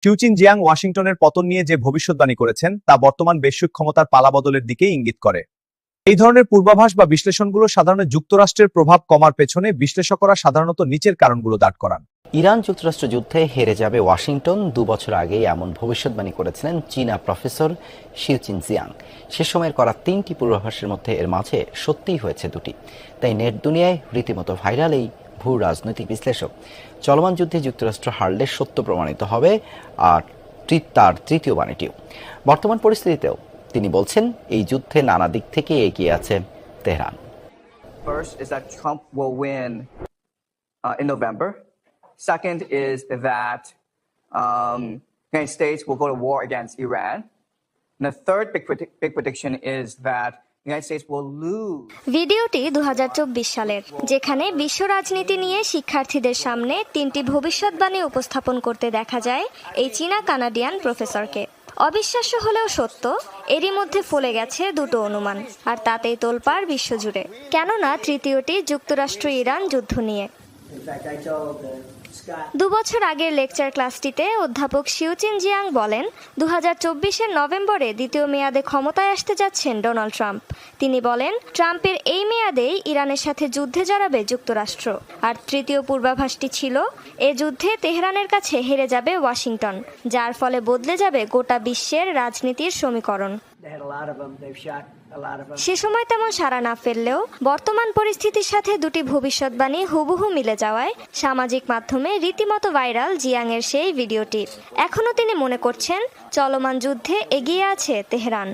চিউচিন Jiang ওয়াশিংটনের পতন নিয়ে যে ভবিষ্যদ্বাণী করেছেন তা বর্তমান বৈশ্বিক ক্ষমতার পালাবদলের দিকে ইঙ্গিত করে। এই ধরনের পূর্বাভাস বা বিশ্লেষণগুলো সাধারণত যুক্তরাষ্ট্রের প্রভাব কমার পেছনে বিশ্লেষকরা সাধারণত নিচের কারণগুলো দাঁড় করান। ইরান যুক্তরাষ্ট্র যুদ্ধে হেরে যাবে ওয়াশিংটন 2 বছর আগেই এমন ভবিষ্যদ্বাণী করেছিলেন চীনা প্রফেসর শিউচিন জিয়াং। সে সময়ের করা 3টি পূর্বাভাসের মধ্যে এর মাঝে সত্যিই হয়েছে 2টি। তাই নেট দুনিয়ায় রীতিমতো ভাইরাল এই ভূ রাজনৈতিক বিশ্লেষক। চলমান যুদ্ধে যুক্তরাষ্ট্র হারলে সত্য প্রমাণিত হবে আর তার তৃতীয় বাণীটিও। বর্তমান পরিস্থিতিতেও তিনি বলছেন এই যুদ্ধে নানা দিক থেকে এগিয়ে আছে Tehran. First is that Trump will win in November. Second is that the United States will go to war against Iran. And the third big prediction is that the United States will lose. ভিডিওটি 2024 সালের, যেখানে বিশ্ব রাজনীতি নিয়ে শিক্ষার্থীদের সামনে 3টি ভবিষ্যদ্বাণী উপস্থাপন করতে দেখা যায় এই চীনা কানাডিয়ান প্রফেসরকে। অবিশ্বাস্য হলেও সত্য, এরই মধ্যে ফলে গেছে 2টো অনুমান, আর তাতেই তোলপাড় বিশ্বজুড়ে। কেননা তৃতীয়টি যুক্তরাষ্ট্র ইরান যুদ্ধ নিয়ে। 2 বছর আগের লেকচার ক্লাসটিতে অধ্যাপক শিউচিন জিয়াং বলেন 2024-এর নভেম্বরে দ্বিতীয় মেয়াদে ক্ষমতায় আসতে যাচ্ছেন ডোনাল্ড ট্রাম্প। তিনি বলেন ট্রাম্পের এই মেয়াদেই ইরানের সাথে যুদ্ধে জড়াবে যুক্তরাষ্ট্র। আর তৃতীয় পূর্বাভাসটি ছিল এ যুদ্ধে তেহরানের কাছে হেরে যাবে ওয়াশিংটন, যার ফলে বদলে যাবে গোটা বিশ্বের রাজনীতির সমীকরণ। সে সময় তেমন সাড়া না ফেললেও বর্তমান পরিস্থিতির সাথে 2টি ভবিষ্যদ্বাণী হুবহু মিলে যাওয়ায় সামাজিক মাধ্যমে রীতিমতো ভাইরাল জিয়াংয়ের সেই ভিডিওটি। এখনো তিনি মনে করছেন চলমান যুদ্ধে এগিয়ে আছে তেহরান।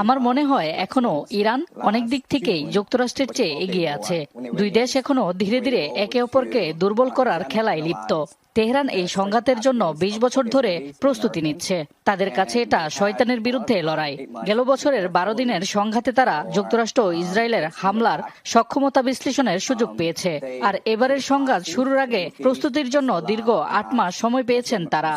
আমার মনে হয় এখনো ইরান অনেক দিক থেকেই যুক্তরাষ্ট্রের চেয়ে এগিয়ে আছে। 2 দেশ এখনো ধীরে ধীরে একে অপরকে দুর্বল করার খেলায় লিপ্ত। তেহরান এই সংঘাতের জন্য 20 বছর ধরে প্রস্তুতি নিচ্ছে। তাদের কাছে এটা শয়তানের বিরুদ্ধে লড়াই। গেল বছরের 12 দিনের সংঘাতে তারা যুক্তরাষ্ট্র ও ইসরায়েলের হামলার সক্ষমতা বিশ্লেষণের সুযোগ পেয়েছে। আর এবারের সংঘাত শুরুর আগে প্রস্তুতির জন্য দীর্ঘ 8 মাস সময় পেয়েছেন তারা।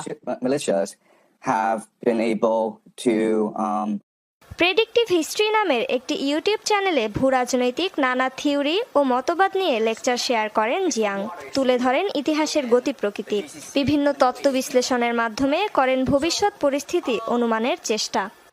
প্রেডিক্টিভ হিস্ট্রি নামের একটি ইউটিউব চ্যানেলে ভূরাজনৈতিক নানা থিওরি ও মতবাদ নিয়ে লেকচার শেয়ার করেন জিয়াং। তুলে ধরেন ইতিহাসের গতি প্রকৃতি, বিভিন্ন তত্ত্ব বিশ্লেষণের মাধ্যমে করেন ভবিষ্যৎ পরিস্থিতি অনুমানের চেষ্টা।